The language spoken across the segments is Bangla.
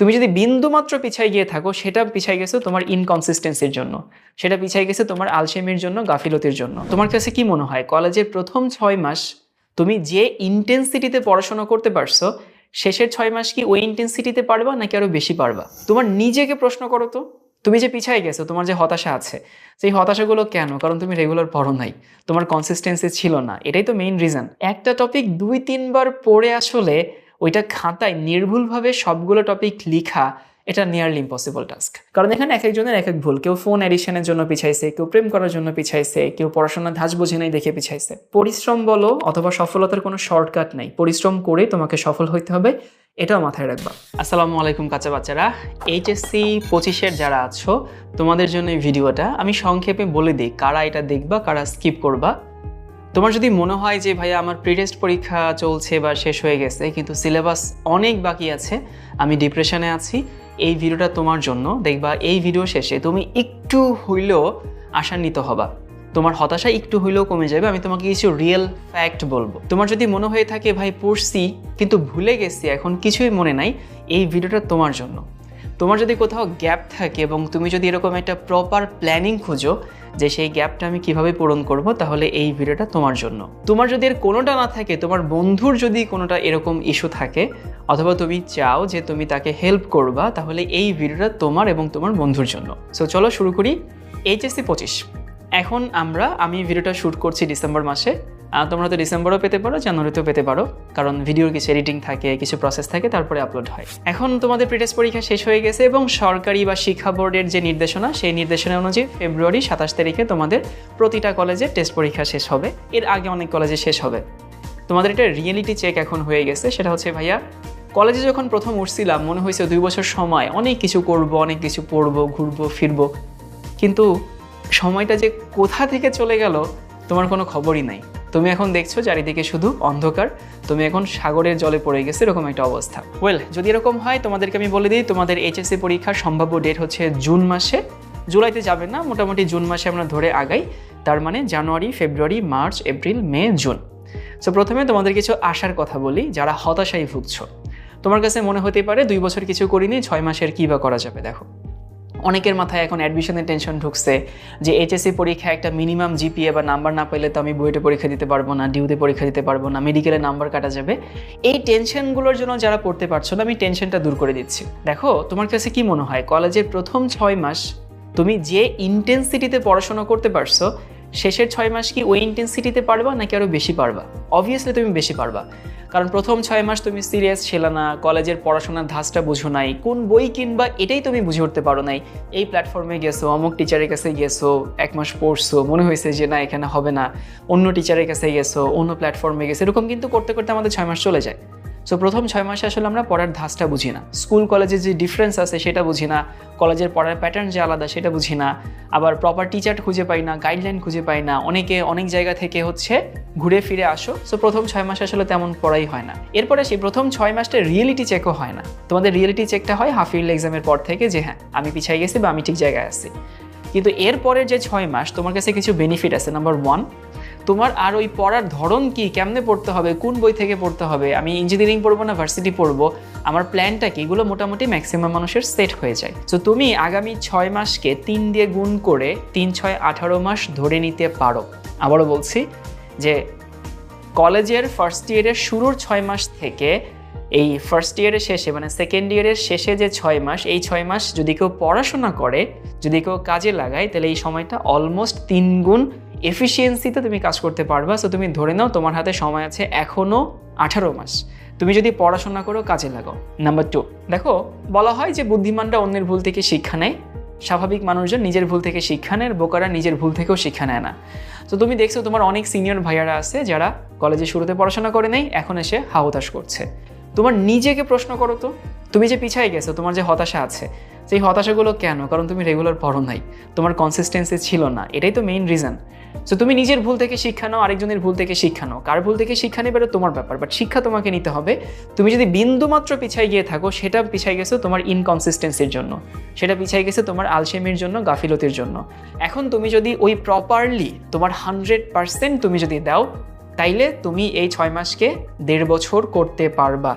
তুমি যদি বিন্দুমাত্র পিছায় গিয়ে থাকো, সেটা পিছায় গেছে তোমার ইনকনসিস্টেন্সির জন্য, সেটা পিছায় গেছে তোমার আলসেমির জন্য, গাফিলতির জন্য। তোমার কাছে কি মনে হয় কলেজের প্রথম 6 মাস তুমি যে ইন্টেন্সিটিতে পড়াশোনা করতে পারছো, শেষের 6 মাস কি ওই ইন্টেন্সিটিতে পারবা নাকি আরো বেশি পারবা? তোমার নিজেকে প্রশ্ন করো তো। তুমি যে পিছায় গেছো, তোমার যে হতাশা আছে, সেই হতাশাগুলো কেন? কারণ তুমি রেগুলার পড়ো নাই, তোমার কনসিস্টেন্সি ছিল না, এটাই তো মেইন রিজন। একটা টপিক 2-3 বার পড়ে আসলে ওইটা খাতায় নির্ভুলভাবে সবগুলো টপিক লিখা, এটা নিয়ারলি ইম্পসিবল টাস্ক। কারণ এখানে এক একজনের এক এক ভুল। কেউ ফোন এডিশনের জন্য পিছাইছে, কেউ প্রেম করার জন্য পিছাইছে, কেউ পড়াশোনার ধাঁচ বোঝে নাই দেখে পিছাইছে। পরিশ্রম বলো অথবা সফলতার কোনো শর্টকাট নাই, পরিশ্রম করে তোমাকে সফল হইতে হবে, এটাও মাথায় রাখবা। আসসালামু আলাইকুম কাঁচা বাচ্চারা, এইচএসসি 25-এর যারা আছো তোমাদের জন্য এই ভিডিওটা। আমি সংক্ষেপে বলে দিই কারা এটা দেখবা, কারা স্কিপ করবা। তোমার যদি মনে হয় যে ভাইয়া আমার প্রি-টেস্ট পরীক্ষা চলছে বা শেষ হয়ে গেছে, কিন্তু সিলেবাস অনেক বাকি আছে, আমি ডিপ্রেশনে আছি, এই ভিডিওটা তোমার জন্য। দেখবা এই ভিডিও শেষে তুমি একটু হইলেও আশান্বিত হবা, তোমার হতাশা একটু হইলেও কমে যাবে। আমি তোমাকে কিছু রিয়েল ফ্যাক্ট বলবো। তোমার যদি মনে হয়ে থাকে ভাই পড়ছি কিন্তু ভুলে গেছি, এখন কিছুই মনে নাই, এই ভিডিওটা তোমার জন্য। তোমার যদি কোথাও গ্যাপ থাকে এবং তুমি যদি এরকম একটা প্রপার প্ল্যানিং খুঁজো যে সেই গ্যাপটা আমি কিভাবে পূরণ করব, তাহলে এই ভিডিওটা তোমার জন্য। তোমার যদি এর কোনোটা না থাকে, তোমার বন্ধুর যদি কোনোটা এরকম ইস্যু থাকে, অথবা তুমি চাও যে তুমি তাকে হেল্প করবা, তাহলে এই ভিডিওটা তোমার এবং তোমার বন্ধুর জন্য। সো চলো শুরু করি। এইচএসসি 25 এখন আমি ভিডিওটা শ্যুট করছি ডিসেম্বর মাসে। তোমরা তো ডিসেম্বরও পেতে পারো, জানুয়ারিতেও পেতে পারো, কারণ ভিডিওর কিছু এডিটিং থাকে, কিছু প্রসেস থাকে, তারপরে আপলোড হয়। এখন তোমাদের প্রি-টেস্ট পরীক্ষা শেষ হয়ে গেছে এবং সরকারি বা শিক্ষা বোর্ডের যে নির্দেশনা, সেই নির্দেশনা অনুযায়ী ফেব্রুয়ারি 27 তারিখে তোমাদের প্রতিটা কলেজে টেস্ট পরীক্ষা শেষ হবে। এর আগে অনেক কলেজে শেষ হবে। তোমাদের এটা রিয়েলিটি চেক এখন হয়ে গেছে। সেটা হচ্ছে ভাইয়া, কলেজে যখন প্রথম উঠছিলাম মনে হয়েছে 2 বছর সময় অনেক কিছু করব, অনেক কিছু পড়বো, ঘুরবো ফিরবো, কিন্তু সময়টা যে কোথা থেকে চলে গেল তোমার কোনো খবরই নাই। তুমি এখন দেখছো চারিদিকে শুধু অন্ধকার, তুমি এখন সাগরের জলে পড়ে গেছে, এরকম একটা অবস্থা। যদি এরকম হয়, তোমাদেরকে আমি বলে দিই, তোমাদের এইচএসসি পরীক্ষার সম্ভাব্য ডেট হচ্ছে জুন মাসে। জুলাইতে যাবে না, মোটামুটি জুন মাসে আমরা ধরে আগাই। তার মানে জানুয়ারি, ফেব্রুয়ারি, মার্চ, এপ্রিল, মে, জুন। সো প্রথমে তোমাদের কিছু আশার কথা বলি। যারা হতাশায় ভুগছো, তোমার কাছে মনে হতে পারে 2 বছর কিছু করিনি, 6 মাসের কী বা করা যাবে। দেখো, অনেকের মাথায় এখন অ্যাডমিশনের টেনশন ঢুকছে যে এইচএসসি পরীক্ষা একটা মিনিমাম জিপিএ বা নাম্বার না পেলে তো আমি বুয়েটে পরীক্ষা দিতে পারবো না, ডিউতে পরীক্ষা দিতে পারবো না, মেডিকেলে নাম্বার কাটা যাবে। এই টেনশনগুলোর জন্য যারা পড়তে পারছো না, আমি টেনশনটা দূর করে দিচ্ছি। দেখো, তোমার কাছে কি মনে হয় কলেজের প্রথম 6 মাস তুমি যে ইন্টেন্সিটিতে পড়াশোনা করতে পারছো, শেষের 6 মাস কি ওই ইন্টেন্সিটিতে পারবা নাকি আরও বেশি পারবা? অবভিয়াসলি তুমি বেশি পারবা, কারণ প্রথম 6 মাস তুমি সিরিয়াস ছিল না, কলেজের পড়াশোনার ধাঁচটা বুঝো নাই, কোন বই কিনবা এটাই তুমি বুঝে উঠতে পারো নাই। এই প্ল্যাটফর্মে গেছো, অমুক টিচারের কাছে গেছো, 1 মাস পড়ছো, মনে হয়েছে যে না এখানে হবে না, অন্য টিচারের কাছে গেছো, অন্য প্ল্যাটফর্মে গেছো, এরকম কিন্তু করতে করতে আমাদের 6 মাস চলে যায়। সো প্রথম 6 মাসে আসলে আমরা পড়ার ধাঁচটা বুঝি না, স্কুল কলেজের যে ডিফারেন্স আছে সেটা বুঝি না, কলেজের পড়ার প্যাটার্ন যে আলাদা সেটা বুঝি না, আবার প্রপার টিচার খুঁজে পাই না, গাইডলাইন খুঁজে পাই না, অনেকে অনেক জায়গা থেকে ঘুরে ফিরে আসো। সো প্রথম 6 মাস আসলে তেমন পড়াই হয় না। এরপরে সেই প্রথম 6 মাসটা রিয়েলিটি চেকও হয় না। তোমাদের রিয়েলিটি চেকটা হয় হাফ ইয়ারলি এক্সামের পর থেকে, যে হ্যাঁ আমি পিছিয়ে গেছি বা আমি ঠিক জায়গায় আছি। কিন্তু এরপরের যে 6 মাস তোমার কাছে কিছু বেনিফিট আছে। নাম্বার 1, তোমার আর ওই পড়ার ধরন কি, কেমনে পড়তে হবে, কোন বই থেকে পড়তে হবে, আমি ইঞ্জিনিয়ারিং পড়বো না ভার্সিটি পড়বো, আমার প্ল্যানটা কি, এগুলো মোটামুটি ম্যাক্সিমাম মানুষের সেট হয়ে যায়। সো তুমি আগামী 6 মাসকে 3 দিয়ে গুণ করে 3, 6, 18 মাস ধরে নিতে পারো। আবারও বলছি যে কলেজের ফার্স্ট ইয়ারের শুরুর 6 মাস থেকে এই ফার্স্ট ইয়ারের শেষে, মানে সেকেন্ড ইয়ারের শেষে যে 6 মাস, এই 6 মাস যদি কেউ পড়াশোনা করে, যদি কেউ কাজে লাগায়, তাহলে এই সময়টা অলমোস্ট 3 গুণ এফিসিয়েন্সিতে তুমি কাজ করতে পারবা। সো তুমি ধরে নাও তোমার হাতে সময় আছে এখনও 18 মাস, তুমি যদি পড়াশোনা করো, কাজে লাগাও। নাম্বার 2, দেখো বলা হয় যে বুদ্ধিমানরা অন্যের ভুল থেকে শিক্ষা নেয়, স্বাভাবিক মানুষজন নিজের ভুল থেকে শিক্ষা নেয়, বোকারা নিজের ভুল থেকেও শিক্ষা নেয় না। তো তুমি দেখছো তোমার অনেক সিনিয়র ভাইয়ারা আছে যারা কলেজে শুরুতে পড়াশোনা করে নেই, এখন এসে হাহুতাশ করছে। তোমার নিজেকে প্রশ্ন করো তো, তুমি যে পিছায় গেছো, তোমার যে হতাশা আছে, সেই হতাশাগুলো কেন? কারণ তুমি রেগুলার পড়ো নাই, তোমার কনসিস্টেন্সি ছিল না, এটাই তো মেইন রিজন। সো তুমি নিজের ভুল থেকে শিক্ষা নাও, আরেকজনের ভুল থেকে শিক্ষা নাও। কার ভুল থেকে শিক্ষা নেবে এটা তোমার ব্যাপার, বাট শিক্ষা তোমাকে নিতে হবে। তুমি যদি বিন্দুমাত্র পিছায় গিয়ে থাকো, সেটা পিছায় গেছে তোমার ইনকনসিস্টেন্সির জন্য, সেটা পিছায় গেছে তোমার আলসেমির জন্য, গাফিলতির জন্য। এখন তুমি যদি ওই প্রপারলি তোমার 100% তুমি যদি দাও, তাইলে তুমি এই 6 মাসকে 1.5 বছর করতে পারবা।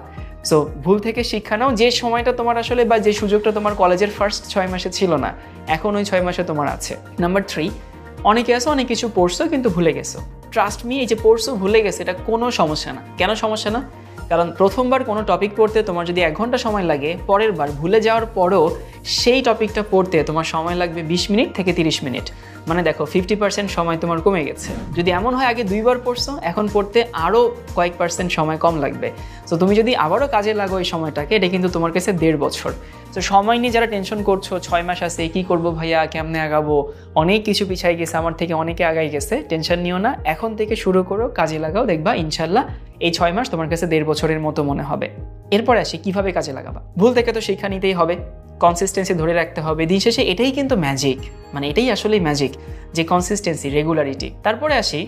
সো ভুল থেকে শিক্ষা নাও, যে সময়টা তোমার আসলে বা যে সুযোগটা তোমার কলেজের ফার্স্ট 6 মাসে ছিল না, এখন ওই 6 মাসে তোমার আছে। নাম্বার 3, অনেকে আছে অনেক কিছু পড়ছো কিন্তু ভুলে গেছো। ট্রাস্ট মি, এই যে পড়ছো ভুলে গেছে এটা কোনো সমস্যা না। কেন সমস্যা না? কারণ প্রথমবার কোনো টপিক পড়তে তোমার যদি 1 ঘন্টা সময় লাগে, পরের বার ভুলে যাওয়ার পরও সেই টপিকটা পড়তে তোমার সময় লাগবে 20 মিনিট থেকে 30 মিনিট। মানে দেখো 50% সময় তোমার কমে গেছে। যদি এমন হয় আগে 2 বার পড়ছো, এখন পড়তে আরও কয়েক % সময় কম লাগবে। সো তুমি যদি আবারও কাজে লাগো এই সময়টাকে, এটা কিন্তু তোমার কাছে 1.5 বছর। তো সময় নিয়ে যারা টেনশন করছো 6 মাস আছে কী করবো ভাইয়া, কেমনে আগাবো, অনেক কিছু পিছাই গেছে, আমার থেকে অনেকে আগাই গেছে, টেনশন নিও না। এখন থেকে শুরু করো, কাজে লাগাও, দেখবা ইনশাল্লাহ এই 6 মাস তোমার কাছে 1.5 বছরের মতো মনে হবে। এরপরে আসি কিভাবে কাজে লাগাবা। ভুল থেকে তো শিক্ষা নিতেই হবে, কনসিস্টেন্সি ধরে রাখতে হবে। দিন শেষে এটাই কিন্তু ম্যাজিক, মানে এটাই আসলেই ম্যাজিক, যে কনসিস্টেন্সি, রেগুলারিটি। তারপরে আসি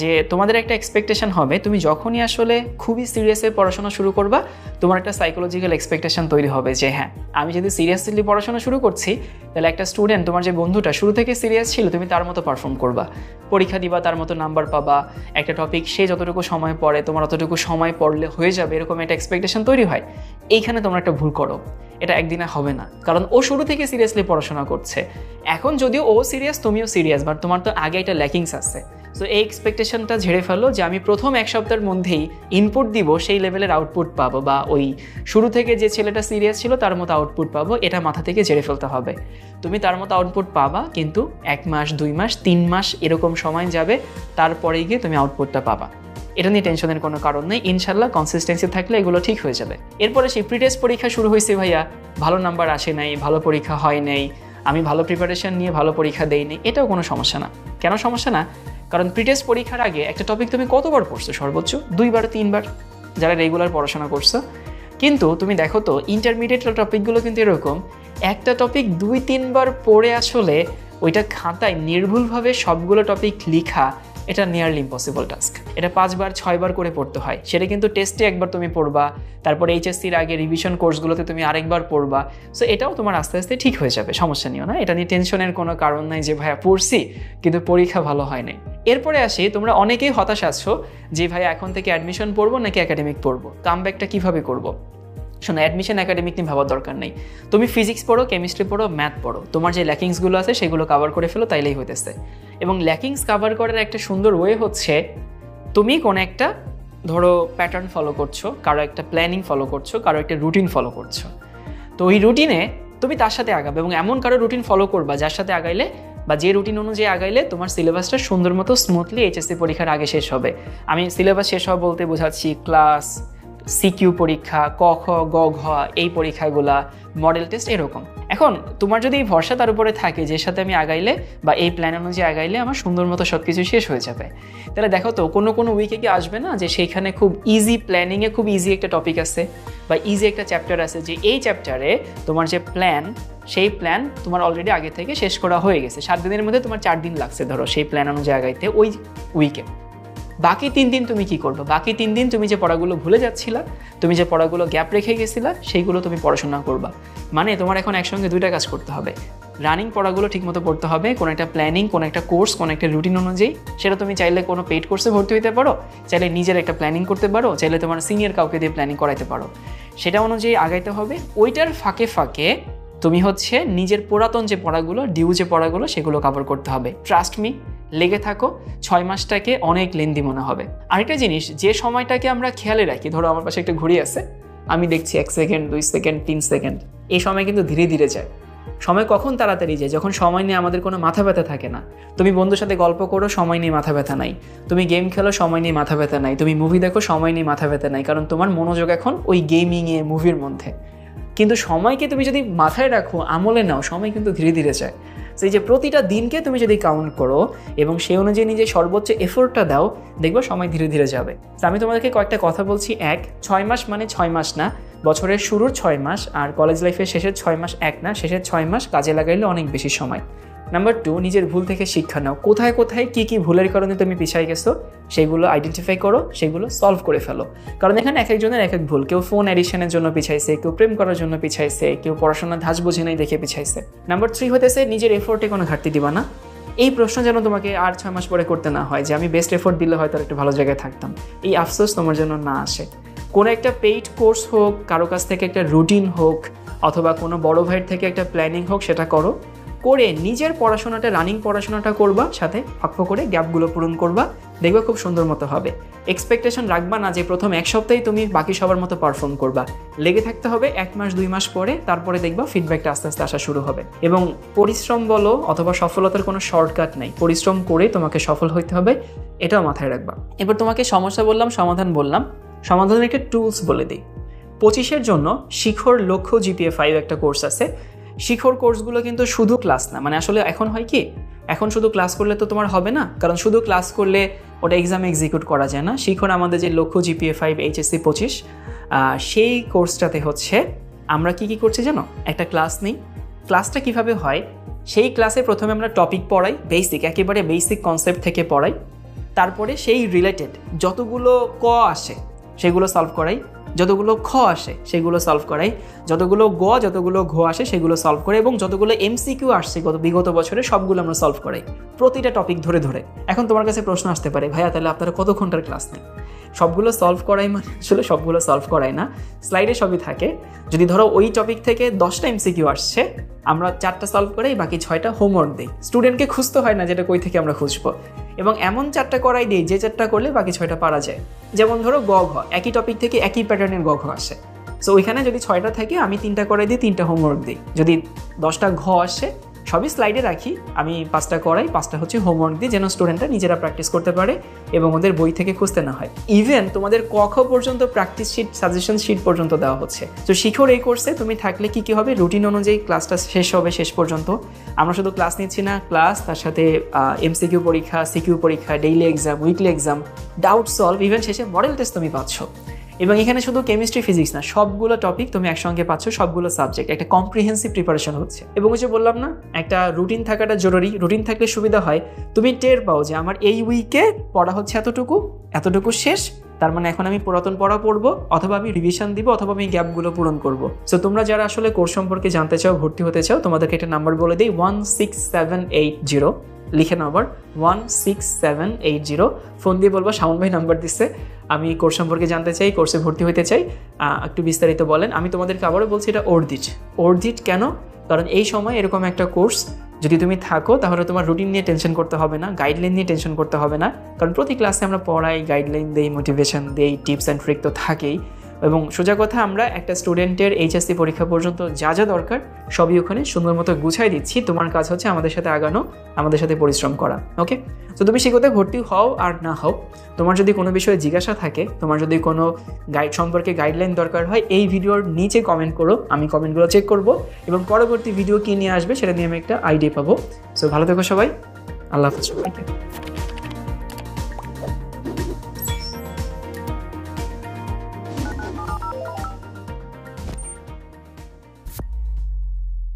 যে তোমাদের একটা এক্সপেকটেশন হবে, তুমি যখনই আসলে খুবই সিরিয়াসলি পড়াশোনা শুরু করবা, তোমার একটা সাইকোলজিক্যাল এক্সপেকটেশন তৈরি হবে যে হ্যাঁ, আমি যদি সিরিয়াসলি পড়াশোনা শুরু করছি, তাহলে একটা স্টুডেন্ট, তোমার যে বন্ধুটা শুরু থেকে সিরিয়াস ছিল, তুমি তার মতো পারফর্ম করবা, পরীক্ষা দিবা, তার মতো নাম্বার পাবা, একটা টপিক সে যতটুকু সময় পড়ে তোমার অতটুকু সময় পড়লে হয়ে যাবে, এরকম একটা এক্সপেকটেশন তৈরি হয়। এইখানে তোমরা একটা ভুল করো, এটা একদিনে হবে না, কারণ ও শুরু থেকে সিরিয়াসলি পড়াশোনা করছে। এখন যদিও ও সিরিয়াস, তুমিও সিরিয়াস, বাট তোমার তো আগে একটা ল্যাকিংস আছে। সো এই এক্সপেকটেশনটা ঝেড়ে ফেলো যে আমি প্রথম 1 সপ্তাহের মধ্যেই ইনপুট দিব, সেই লেভেলের আউটপুট পাবো, বা ওই শুরু থেকে যে ছেলেটা সিরিয়াস ছিল তার মতো আউটপুট পাবো, এটা মাথা থেকে ঝেড়ে ফেলতে হবে। তুমি তার মতো আউটপুট পাবা, কিন্তু 1 মাস, 2 মাস, 3 মাস এরকম সময় যাবে, তারপরে গিয়ে তুমি আউটপুটটা পাবা। এটা নিয়ে টেনশনের কোনো কারণ নেই, ইনশাল্লাহ কনসিস্টেন্সি থাকলে এগুলো ঠিক হয়ে যাবে। এরপরে সেই প্রিটেস্ট পরীক্ষা শুরু হয়েছে, ভাইয়া ভালো নাম্বার আসে নাই, ভালো পরীক্ষা হয় নাই, আমি ভালো প্রিপারেশন নিয়ে ভালো পরীক্ষা দেইনি, এটাও কোনো সমস্যা না। কেন সমস্যা না? কারণ প্রিটেস্ট পরীক্ষার আগে একটা টপিক তুমি কতবার পড়ছো? সর্বোচ্চ 2 বার 3 বার, যারা রেগুলার পড়াশোনা করছো। কিন্তু তুমি দেখো তো ইন্টারমিডিয়েট টপিকগুলো কিন্তু এরকম, একটা টপিক 2-3 বার পড়ে আসলে ওইটা খাতায় নির্ভুলভাবে সবগুলো টপিক লিখা, এটা নিয়ারলি ইম্পসিবল টাস্ক। এটা 5 বার 6 বার করে পড়তে হয়। সেটা কিন্তু টেস্টে একবার তুমি পড়বা, তারপরে এইচএসসির আগে রিভিশন কোর্সগুলোতে তুমি আরেকবার পড়বা। সো এটাও তোমার আস্তে আস্তে ঠিক হয়ে যাবে, সমস্যা নিও না। এটা নিয়ে টেনশনের কোনো কারণ নাই যে ভাইয়া পড়ছি কিন্তু পরীক্ষা ভালো হয় নাই। এরপরে আসি, তোমরা অনেকেই হতাশ আছো যে ভাইয়া এখন থেকে অ্যাডমিশন পড়বো নাকি একাডেমিক পড়বো, কামব্যাকটা কীভাবে করবো। শোনো, অ্যাডমিশন একাডেমিক নিয়ে ভাবার দরকার নেই। তুমি ফিজিক্স পড়ো, কেমিস্ট্রি পড়ো, ম্যাথ পড়ো, তোমার যে ল্যাকিংসগুলো আছে সেগুলো কভার করে ফেলো, তাইলেই হইতেছে। এবং ল্যাকিংস কভার করার একটা সুন্দর ওয়ে হচ্ছে, তুমি কোনো একটা ধরো প্যাটার্ন ফলো করছো, কারো একটা প্ল্যানিং ফলো করছো, কারো একটা রুটিন ফলো করছো। তো ওই রুটিনে তুমি তার সাথে আগাবে, এবং এমন কারো রুটিন ফলো করবা যার সাথে আগাইলে, বা যে রুটিন অনুযায়ী আগাইলে তোমার সিলেবাসটা সুন্দর মতো স্মুথলি এইচএসসি পরীক্ষার আগে শেষ হবে। আমি সিলেবাস শেষ হওয়া বলতে বোঝাচ্ছি ক্লাস, সিকিউ পরীক্ষা, ক খ গ ঘ, এই পরীক্ষাগুলা, মডেল টেস্ট, এরকম। এখন তোমার যদি এই ভরসা তার উপরে থাকে যে সাথে আমি আগাইলে বা এই প্ল্যান অনুযায়ী আগাইলে আমার সুন্দর মতো সব কিছু শেষ হয়ে যাবে, তাহলে দেখো তো কোনো উইকে কি আসবে না যে সেইখানে খুব ইজি প্ল্যানিংয়ে খুব ইজি একটা টপিক আছে বা ইজি একটা চ্যাপ্টার আছে, যে এই চ্যাপ্টারে তোমার যে প্ল্যান, সেই প্ল্যান তোমার অলরেডি আগে থেকে শেষ করা হয়ে গেছে। 7 দিনের মধ্যে তোমার 4 দিন লাগছে ধরো সেই প্ল্যান অনুযায়ী আগাইতে ওই উইকে। বাকি 3 দিন তুমি কি করবে? বাকি 3 দিন তুমি যে পড়াগুলো ভুলে যাচ্ছিলা, তুমি যে পড়াগুলো গ্যাপ রেখে গেছিলা, সেইগুলো তুমি পড়াশোনা করবা। মানে তোমার এখন একসঙ্গে 2টা কাজ করতে হবে। রানিং পড়াগুলো ঠিকমতো পড়তে হবে, কোনো একটা প্ল্যানিং, কোনো একটা কোর্স, কোনো একটা রুটিন অনুযায়ী। সেটা তুমি চাইলে কোনো পেইড কোর্সে ভর্তি হতে পারো, চাইলে নিজের একটা প্ল্যানিং করতে পারো, চাইলে তোমার সিনিয়র কাউকে দিয়ে প্ল্যানিং করাইতে পারো। সেটা অনুযায়ী আগাইতে হবে। ওইটার ফাঁকে ফাঁকে তুমি হচ্ছে নিজের পুরাতন যে পড়াগুলো, ডিউ যে পড়াগুলো, সেগুলো কভার করতে হবে। ট্রাস্ট মি, লেগে থাকো, 6 মাসটাকে অনেক লেন্দি মনে হবে। আরেকটা জিনিস, যে সময়টাকে আমরা খেয়ালে রাখি, ধরো আমার পাশে একটা ঘড়ি আছে, আমি দেখছি 1 সেকেন্ড, 2 সেকেন্ড, 3 সেকেন্ড, এই সময় কিন্তু ধীরে ধীরে যায়। সময় কখন তাড়াতাড়ি যায়? যখন সময় নিয়ে আমাদের কোনো মাথা ব্যথা থাকে না। তুমি বন্ধুর সাথে গল্প করো, সময় নিয়ে মাথা ব্যথা নাই। তুমি গেম খেলো, সময় নিয়ে মাথা ব্যথা নাই। তুমি মুভি দেখো, সময় নিয়ে মাথা ব্যথা নাই, কারণ তোমার মনোযোগ এখন ওই গেমিংয়ে, মুভির মধ্যে। কিন্তু সময়কে তুমি যদি মাথায় রাখো, আমলে নাও, সময় কিন্তু ধীরে ধীরে যায়। সেই যে প্রতিটা দিনকে তুমি যদি কাউন্ট করো এবং সেই অনুযায়ী নিজে সর্বোচ্চ এফোর্টটা দাও, দেখবো সময় ধীরে ধীরে যাবে। তো আমি তোমাদেরকে কয়েকটা কথা বলছি। 1, 6 মাস মানে 6 মাস না, বছরের শুরুর 6 মাস, আর কলেজ লাইফের শেষের 6 মাস এক না, শেষের 6 মাস কাজে লাগাইলে অনেক বেশি সময়। নাম্বার 2, নিজের ভুল থেকে শিক্ষা নাও। কোথায় কোথায় কী কী ভুলের কারণে তুমি পিছাই গেছো সেগুলো আইডেন্টিফাই করো, সেগুলো সলভ করে ফেলো। কারণ এখানে এক একজনের এক এক ভুল। কেউ ফোন এডিশনের জন্য পিছাইছে, কেউ প্রেম করার জন্য পিছাইছে, কেউ পড়াশোনার ধাঁচ বোঝে নাই দেখে পিছাইছে। নাম্বার 3 হতেছে নিজের এফোর্টে কোনো ঘাটতি দিবা না। এই প্রশ্ন যেন তোমাকে আর 6 মাস পরে করতে না হয় যে আমি বেস্ট এফোর্ট দিলে হয়তো একটা ভালো জায়গায় থাকতাম, এই আফসোস তোমার জন্য না আসে। কোনো একটা পেইড কোর্স হোক, কারো কাছ থেকে একটা রুটিন হোক, অথবা কোনো বড় ভাইয়ের থেকে একটা প্ল্যানিং হোক, সেটা করো। করে নিজের পড়াশোনাটা, রানিং পড়াশোনাটা করবা, সাথে ফাঁক করে গ্যাপগুলো পূরণ করবা, দেখবা খুব সুন্দর মতো হবে। এক্সপেকটেশন রাখবা না যে প্রথম এক সপ্তাহেই তুমি বাকি সবার মতো পারফর্ম করবা। লেগে থাকতে হবে 1 মাস 2 মাস পরে, তারপরে দেখবা ফিডব্যাকটা আস্তে আস্তে আসা শুরু হবে। এবং পরিশ্রম বলো অথবা সফলতার কোনো শর্টকাট নেই, পরিশ্রম করে তোমাকে সফল হইতে হবে, এটাও মাথায় রাখবা। এবার তোমাকে সমস্যা বললাম, সমাধান বললাম, সমাধানের একটা টুলস বলে দিই। 25-এর জন্য শিখর লক্ষ্য GPA 5 একটা কোর্স আছে। শিখর কোর্সগুলো কিন্তু শুধু ক্লাস না, মানে আসলে এখন হয় কি, এখন শুধু ক্লাস করলে তো তোমার হবে না, কারণ শুধু ক্লাস করলে ওটা এক্সামে এক্সিকিউট করা যায় না। শিখর আমাদের যে লক্ষ্য GPA 5 HSC 25, সেই কোর্সটাতে হচ্ছে আমরা কি করছি জানো, একটা ক্লাস নেই। ক্লাসটা কিভাবে হয়, সেই ক্লাসে প্রথমে আমরা টপিক পড়াই, বেসিক, একেবারে বেসিক কনসেপ্ট থেকে পড়াই। তারপরে সেই রিলেটেড যতগুলো ক আসে সেগুলো সলভ করাই, যতগুলো খ আসে সেগুলো সলভ করাই, যতগুলো ঘ আসে সেগুলো সলভ করে, এবং যতগুলো MCQ আসছে বিগত বছরে সবগুলো আমরা সলভ করাই, প্রতিটা টপিক ধরে ধরে। এখন তোমার কাছে প্রশ্ন আসতে পারে, ভাইয়া তাহলে আপনারা কত ঘন্টার ক্লাস নেন? সবগুলো সলভ করাই মানে আসলে সবগুলো সলভ করাই না, স্লাইডে সবই থাকে। যদি ধরো ওই টপিক থেকে 10টা MCQ আসছে, আমরা 4টা সলভ করাই, বাকি 6টা হোমওয়ার্ক দিই। স্টুডেন্টকে খুঁজতে হয় না যেটা কই থেকে আমরা খুঁজবো, এবং এমন 4টা করাই দিই যে 4টা করলে বাকি 6টা পারা যায়। যেমন ধরো গ ঘ, একই টপিক থেকে একই প্যাটার্নের গ ঘ আসে, সো ওইখানে যদি 6টা থাকে আমি 3টা করাই দিই, 3টা হোমওয়ার্ক দিই। যদি 10টা ঘ আসে সবই স্লাইডে রাখি, আমি 5টা করাই, 5টা হচ্ছে হোমওয়ার্ক দিই, যেন স্টুডেন্টরা নিজেরা প্র্যাকটিস করতে পারে এবং ওদের বই থেকে খুঁজতে না হয়। ইভেন তোমাদের ক খ পর্যন্ত প্র্যাকটিস শিট, সাজেশন শিট পর্যন্ত দেওয়া হচ্ছে। তো শিখর এই কোর্সে তুমি থাকলে কি হবে, রুটিন অনুযায়ী ক্লাসটা শেষ হবে। শেষ পর্যন্ত আমরা শুধু ক্লাস নিচ্ছি না, ক্লাস তার সাথে MCQ পরীক্ষা, CQ পরীক্ষা, daily exam, weekly exam, doubt solve, even শেষে মডেল টেস্ট তুমি পাচ্ছ। এবং এখানে শুধু কেমিস্ট্রি, ফিজিক্স না, সবগুলো টপিক তুমি একসঙ্গে পাচ্ছ, সবগুলো সাবজেক্ট, একটা কম্প্রিহেন্সিভ প্রিপারেশন হচ্ছে। এবং ওই যে বললাম না, একটা রুটিন থাকাটা জরুরি। রুটিন থাকলে সুবিধা হয়, তুমি টের পাও যে আমার এই উইকে পড়া হচ্ছে এতটুকু শেষ, তার মানে এখন আমি পুরাতন পড়া পড়বো, অথবা আমি রিভিশন দিব, অথবা আমি গ্যাপগুলো পূরণ করবো। সো তোমরা যারা আসলে কোর্স সম্পর্কে জানতে চাও, ভর্তি হতে চাও, তোমাদেরকে একটা নাম্বার বলে দিই, 16780, লিখে নাম্বার 16780, ফোন দিয়ে বলবো শাওন ভাই নাম্বার দিচ্ছে, আমি কোর্স সম্পর্কে জানতে চাই, কোর্সে ভর্তি হতে চাই, একটু বিস্তারিত বলেন। আমি তোমাদেরকে আবারও বলছি, এটা অর্ধিট কেন, কারণ এই সময় এরকম একটা কোর্স যদি তুমি থাকো, তাহলে তোমার রুটিন নিয়ে টেনশন করতে হবে না, গাইডলাইন নিয়ে টেনশন করতে হবে না, কারণ প্রতি ক্লাসে আমরা পড়াই, গাইডলাইন দেই, মোটিভেশন দেই, টিপস অ্যান্ড ট্রিক তো থাকেই। এবং সোজা কথা, আমরা একটা স্টুডেন্টের HSC পরীক্ষা পর্যন্ত যা যা দরকার সবই ওখানে সুন্দর মতো গুছাই দিচ্ছি। তোমার কাজ হচ্ছে আমাদের সাথে আগানো, আমাদের সাথে পরিশ্রম করা। ওকে, তো তুমি শিখতে ভর্তি হও আর না হও, তোমার যদি কোনো বিষয়ে জিজ্ঞাসা থাকে, তোমার যদি কোনো গাইড সম্পর্কে গাইডলাইন দরকার হয়, এই ভিডিওর নিচে কমেন্ট করো, আমি কমেন্টগুলো চেক করব, এবং পরবর্তী ভিডিও কী নিয়ে আসবে সেটা নিয়ে আমি একটা আইডিয়া পাবো। সো ভালো থেকো সবাই, আল্লাহ হাফেজ সবাইকে।